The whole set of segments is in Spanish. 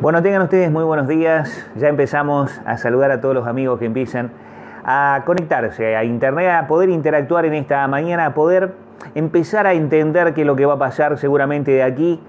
Bueno, tengan ustedes muy buenos días. Ya empezamos a saludar a todos los amigos que empiezan a conectarse a internet, a poder interactuar en esta mañana, a poder empezar a entender qué es lo que va a pasar seguramente de aquí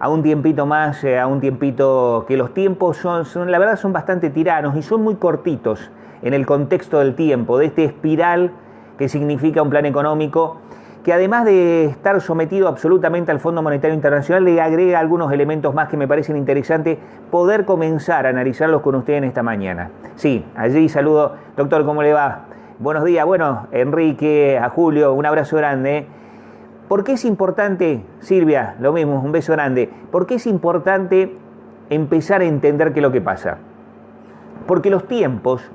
a un tiempito más, a un tiempito que los tiempos la verdad son bastante tiranos y son muy cortitos en el contexto del tiempo, de este espiral que significa un plan económico que además de estar sometido absolutamente al Fondo Monetario Internacional, le agrega algunos elementos más que me parecen interesantes poder comenzar a analizarlos con usted en esta mañana. Sí, allí saludo. Doctor, ¿cómo le va? Buenos días. Bueno, Enrique, a Julio, un abrazo grande. ¿Por qué es importante, Silvia, lo mismo, un beso grande? ¿Por qué es importante empezar a entender qué es lo que pasa? Porque los tiempos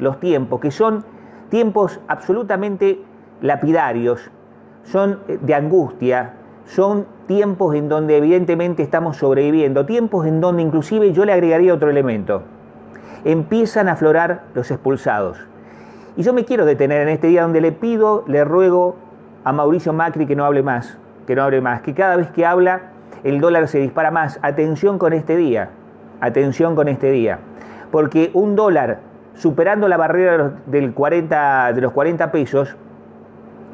que son tiempos absolutamente lapidarios, son de angustia, son tiempos en donde evidentemente estamos sobreviviendo, tiempos en donde inclusive yo le agregaría otro elemento. Empiezan a aflorar los expulsados. Y yo me quiero detener en este día donde le ruego a Mauricio Macri que no hable más, que cada vez que habla el dólar se dispara más. Atención con este día, porque un dólar superando la barrera de los 40 pesos,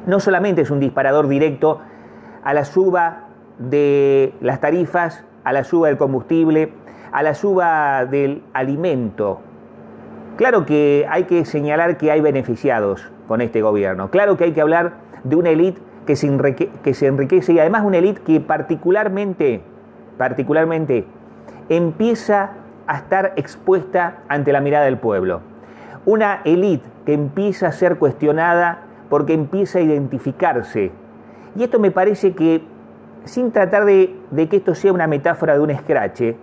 no solamente es un disparador directo a la suba de las tarifas, a la suba del combustible, a la suba del alimento. Claro que hay que señalar que hay beneficiados con este gobierno. Claro que hay que hablar de una élite que se enriquece y además una élite que particularmente empieza a estar expuesta ante la mirada del pueblo. Una élite que empieza a ser cuestionada porque empieza a identificarse. Y esto me parece que, sin tratar de que esto sea una metáfora de un escrache,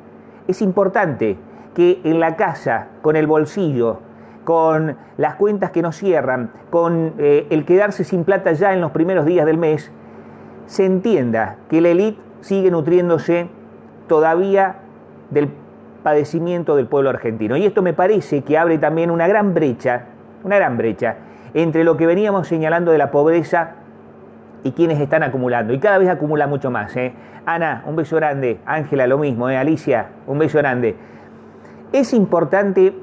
es importante que en la casa, con el bolsillo, con las cuentas que no cierran, con el quedarse sin plata ya en los primeros días del mes, se entienda que la élite sigue nutriéndose todavía del padecimiento del pueblo argentino. Y esto me parece que abre también una gran brecha entre lo que veníamos señalando de la pobreza y quienes están acumulando. Y cada vez acumula mucho más. Ana, un beso grande. Ángela, lo mismo. Alicia, un beso grande. Es importante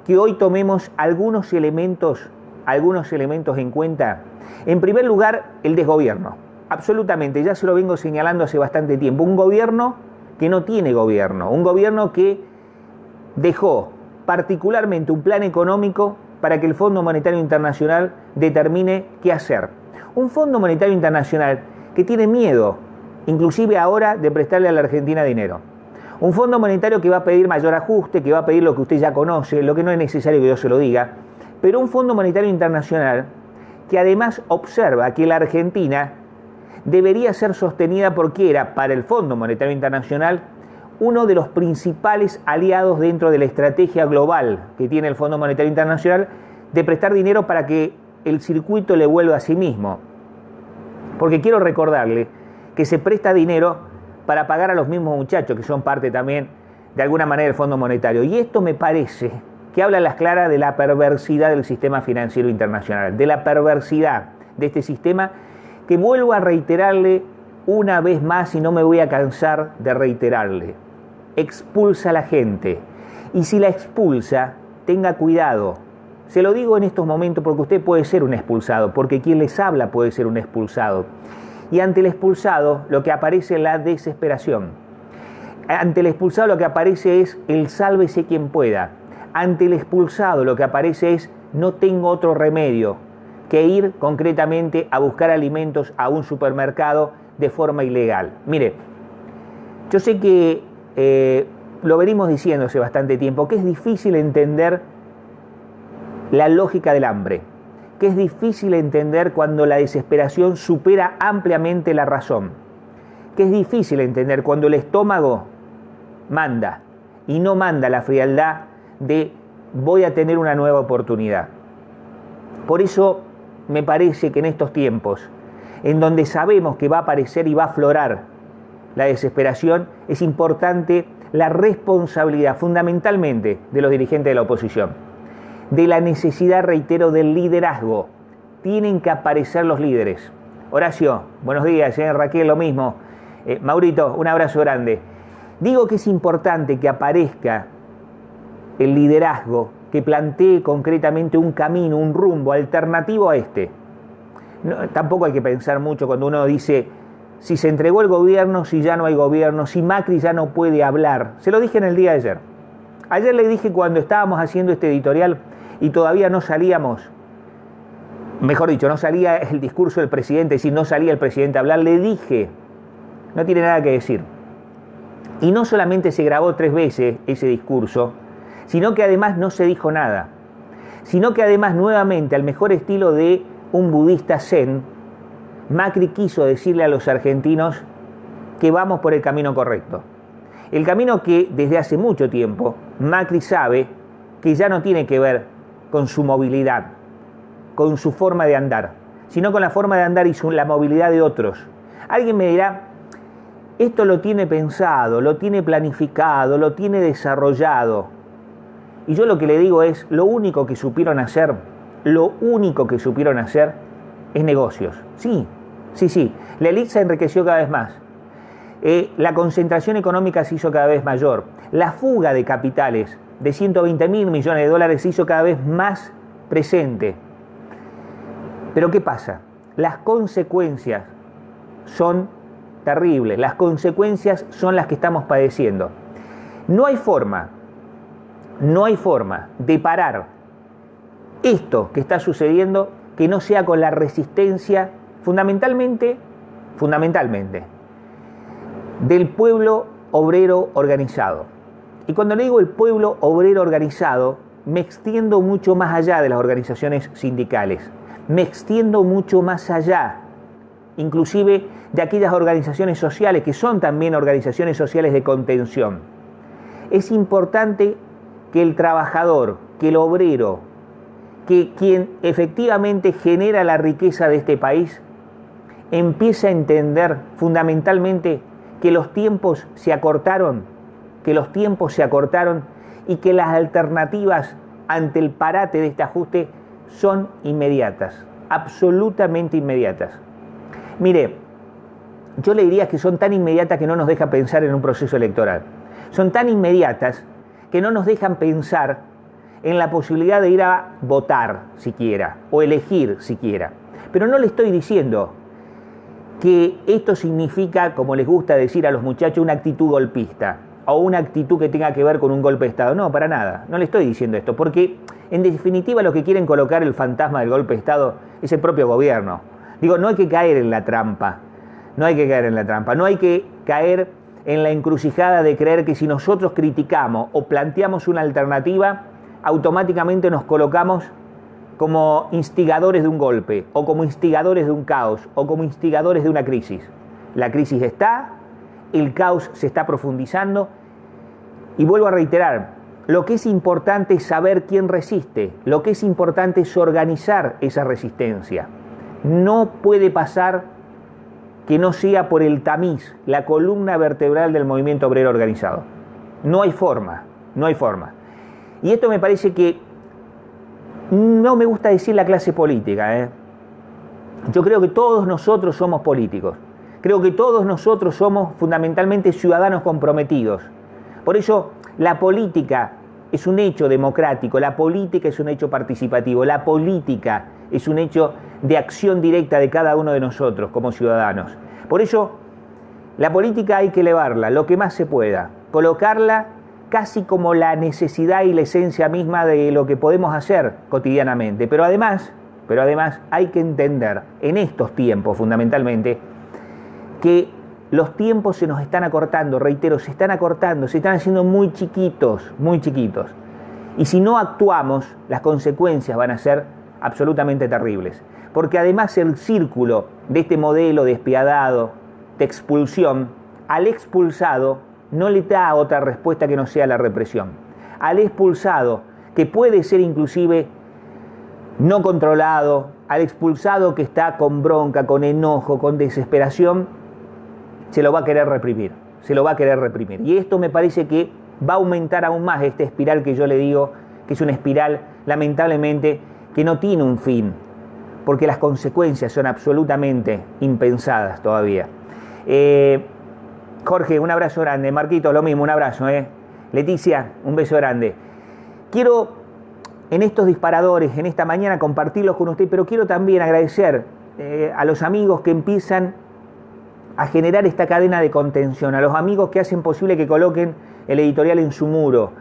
que hoy tomemos algunos elementos en cuenta. En primer lugar, el desgobierno. Absolutamente, ya se lo vengo señalando hace bastante tiempo. Un gobierno que no tiene gobierno. Un gobierno que dejó particularmente un plan económico para que el Fondo Monetario Internacional determine qué hacer. Un Fondo Monetario Internacional que tiene miedo, inclusive ahora, de prestarle a la Argentina dinero. Un Fondo Monetario que va a pedir mayor ajuste, que va a pedir lo que usted ya conoce, lo que no es necesario que yo se lo diga, pero un Fondo Monetario Internacional que además observa que la Argentina debería ser sostenida porque era, para el Fondo Monetario Internacional, uno de los principales aliados dentro de la estrategia global que tiene el Fondo Monetario Internacional de prestar dinero para que el circuito le vuelva a sí mismo. Porque quiero recordarle que se presta dinero para pagar a los mismos muchachos que son parte también de alguna manera del Fondo Monetario. Y esto me parece que habla a las claras de la perversidad del sistema financiero internacional, de la perversidad de este sistema que vuelvo a reiterarle una vez más y no me voy a cansar de reiterarle. Expulsa a la gente. Y si la expulsa, tenga cuidado. Se lo digo en estos momentos porque usted puede ser un expulsado, porque quien les habla puede ser un expulsado. Y ante el expulsado lo que aparece es la desesperación. Ante el expulsado lo que aparece es el sálvese quien pueda. Ante el expulsado lo que aparece es no tengo otro remedio que ir concretamente a buscar alimentos a un supermercado de forma ilegal. Mire, yo sé que lo venimos diciendo hace bastante tiempo, que es difícil entender la lógica del hambre, que es difícil entender cuando la desesperación supera ampliamente la razón, que es difícil entender cuando el estómago manda y no manda la frialdad de voy a tener una nueva oportunidad. Por eso me parece que en estos tiempos, en donde sabemos que va a aparecer y va a aflorar la desesperación, es importante la responsabilidad fundamentalmente de los dirigentes de la oposición, de la necesidad, reitero, del liderazgo. Tienen que aparecer los líderes. Horacio, buenos días. Raquel, lo mismo. Maurito, un abrazo grande. Digo que es importante que aparezca el liderazgo que plantee concretamente un camino, un rumbo alternativo a este. No, tampoco hay que pensar mucho cuando uno dice, si se entregó el gobierno, si ya no hay gobierno, si Macri ya no puede hablar. Se lo dije en el día de ayer. Ayer le dije cuando estábamos haciendo este editorial y todavía no salíamos, mejor dicho, no salía el discurso del presidente, es decir, no salía el presidente a hablar, le dije, no tiene nada que decir. Y no solamente se grabó 3 veces ese discurso, sino que además no se dijo nada, sino que además nuevamente, al mejor estilo de un budista zen, Macri quiso decirle a los argentinos que vamos por el camino correcto. El camino que desde hace mucho tiempo Macri sabe que ya no tiene que ver con su movilidad, con su forma de andar, sino con la forma de andar y la movilidad de otros. Alguien me dirá, esto lo tiene pensado, lo tiene planificado, lo tiene desarrollado. Y yo lo que le digo es, lo único que supieron hacer es negocios. Sí. La élite se enriqueció cada vez más. La concentración económica se hizo cada vez mayor. La fuga de capitales de 120.000 millones de dólares se hizo cada vez más presente. Pero ¿qué pasa? Las consecuencias son terribles. Las consecuencias son las que estamos padeciendo. No hay forma de parar esto que está sucediendo que no sea con la resistencia fundamentalmente del pueblo obrero organizado. Y cuando le digo el pueblo obrero organizado, me extiendo mucho más allá de las organizaciones sindicales, me extiendo mucho más allá, inclusive de aquellas organizaciones sociales que son también organizaciones sociales de contención. Es importante que el trabajador, que el obrero, que quien efectivamente genera la riqueza de este país, empiece a entender fundamentalmente que los tiempos se acortaron, y que las alternativas ante el parate de este ajuste son inmediatas, absolutamente inmediatas. Mire, yo le diría que son tan inmediatas que no nos dejan pensar en un proceso electoral. Son tan inmediatas que no nos dejan pensar en la posibilidad de ir a votar siquiera, o elegir siquiera. Pero no le estoy diciendo que esto significa, como les gusta decir a los muchachos, una actitud golpista o una actitud que tenga que ver con un golpe de Estado. No, para nada. No le estoy diciendo esto, porque en definitiva lo que quieren colocar el fantasma del golpe de Estado es el propio gobierno. Digo, no hay que caer en la trampa. No hay que caer en la encrucijada de creer que si nosotros criticamos o planteamos una alternativa, automáticamente nos colocamos como instigadores de un golpe, o como instigadores de un caos, o como instigadores de una crisis. La crisis está, el caos se está profundizando, y vuelvo a reiterar, lo que es importante es saber quién resiste, lo que es importante es organizar esa resistencia. No puede pasar que no sea por el tamiz, la columna vertebral del movimiento obrero organizado. No hay forma. Y esto me parece que no me gusta decir la clase política. Yo creo que todos nosotros somos políticos. Creo que todos nosotros somos fundamentalmente ciudadanos comprometidos. Por eso la política es un hecho democrático, la política es un hecho participativo, la política es un hecho de acción directa de cada uno de nosotros como ciudadanos. Por eso la política hay que elevarla lo que más se pueda, colocarla casi como la necesidad y la esencia misma de lo que podemos hacer cotidianamente. Pero además hay que entender en estos tiempos fundamentalmente que los tiempos se nos están acortando, reitero, se están haciendo muy chiquitos. Y si no actuamos, las consecuencias van a ser absolutamente terribles. Porque además el círculo de este modelo despiadado, de expulsión, al expulsado no le da otra respuesta que no sea la represión. Al expulsado, que puede ser inclusive no controlado, al expulsado que está con bronca, con enojo, con desesperación, se lo va a querer reprimir. Y esto me parece que va a aumentar aún más esta espiral que yo le digo, que es una espiral, lamentablemente, que no tiene un fin, porque las consecuencias son absolutamente impensadas todavía. Jorge, un abrazo grande. Marquitos, lo mismo, un abrazo. Leticia, un beso grande. Quiero en estos disparadores, en esta mañana, compartirlos con usted, pero quiero también agradecer a los amigos que empiezan a generar esta cadena de contención, a los amigos que hacen posible que coloquen el editorial en su muro,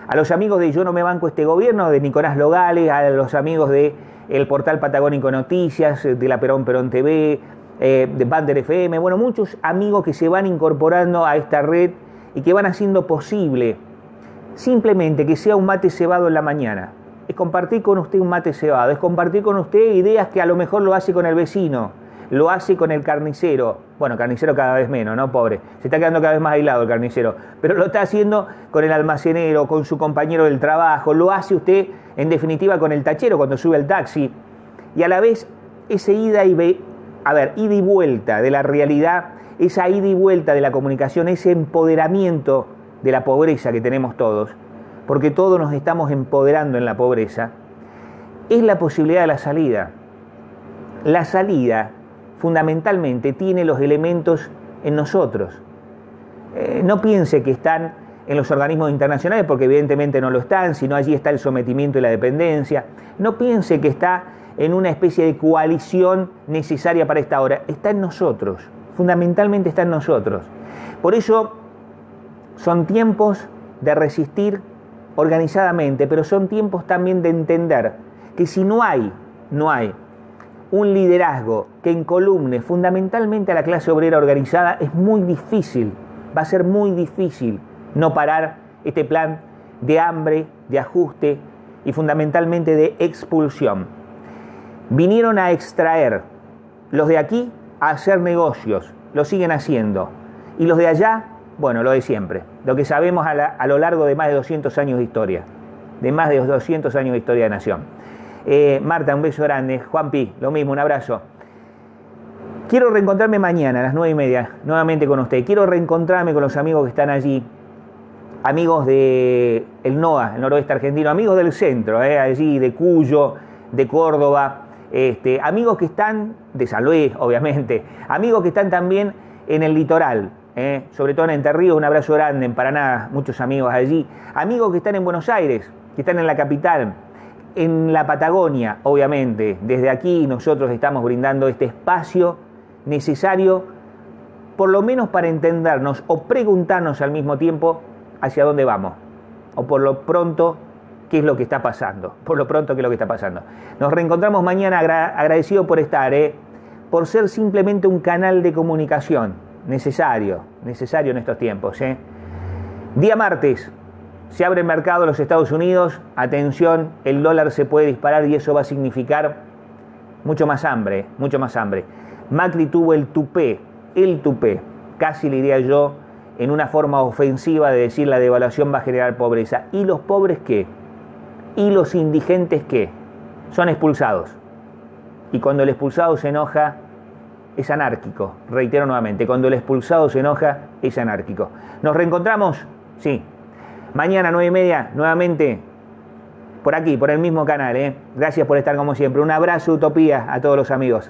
a los amigos de Yo no me banco este gobierno, de Nicolás Logales, a los amigos de el portal Patagónico Noticias, de la Perón TV, de Bander FM, bueno, muchos amigos que se van incorporando a esta red y que van haciendo posible simplemente que sea un mate cebado en la mañana. Es compartir con usted un mate cebado, es compartir con usted ideas que a lo mejor lo hace con el vecino, lo hace con el carnicero. Bueno, carnicero cada vez menos, ¿no? Pobre. Se está quedando cada vez más aislado el carnicero. Pero lo está haciendo con el almacenero, con su compañero del trabajo. Lo hace usted, en definitiva, con el tachero cuando sube al taxi. Y a la vez, ese ida y vuelta de la realidad, esa ida y vuelta de la comunicación, ese empoderamiento de la pobreza que tenemos todos, porque todos nos estamos empoderando en la pobreza, es la posibilidad de la salida. La salida fundamentalmente tiene los elementos en nosotros. No piense que están en los organismos internacionales, porque evidentemente no lo están, sino allí está el sometimiento y la dependencia. No piense que está en una especie de coalición necesaria para esta hora. Está en nosotros, fundamentalmente está en nosotros. Por eso son tiempos de resistir organizadamente, pero son tiempos también de entender que si no hay un liderazgo que encolumne fundamentalmente a la clase obrera organizada, es muy difícil, va a ser muy difícil no parar este plan de hambre, de ajuste y fundamentalmente de expulsión. Vinieron a extraer, los de aquí a hacer negocios, lo siguen haciendo, y los de allá, bueno, lo de siempre, lo que sabemos a lo largo de más de 200 años de historia, de más de 200 años de historia de nación. Marta, un beso grande. Juanpi, lo mismo, un abrazo. Quiero reencontrarme mañana a las 9:30, nuevamente con usted. Quiero reencontrarme con los amigos que están allí, amigos de el NOA, el noroeste argentino, amigos del centro, allí de Cuyo, de Córdoba, amigos que están de San Luis, obviamente, amigos que están también en el litoral, sobre todo en Entre Ríos, un abrazo grande, en Paraná, muchos amigos allí, amigos que están en Buenos Aires, que están en la capital, en la Patagonia, obviamente. Desde aquí nosotros estamos brindando este espacio necesario, por lo menos para entendernos o preguntarnos al mismo tiempo hacia dónde vamos, o por lo pronto qué es lo que está pasando, Nos reencontramos mañana, agradecido por estar, por ser simplemente un canal de comunicación necesario en estos tiempos. Día martes. Se abre el mercado en los Estados Unidos, atención, el dólar se puede disparar y eso va a significar mucho más hambre. Macri tuvo el tupé, casi le diría yo, en una forma ofensiva de decir la devaluación va a generar pobreza. ¿Y los pobres qué? ¿Y los indigentes qué? Son expulsados. Y cuando el expulsado se enoja, es anárquico. Reitero nuevamente, cuando el expulsado se enoja, es anárquico. ¿Nos reencontramos? Sí. Mañana 9:30, nuevamente, por aquí, por el mismo canal. Gracias por estar como siempre. Un abrazo, Utopía, a todos los amigos.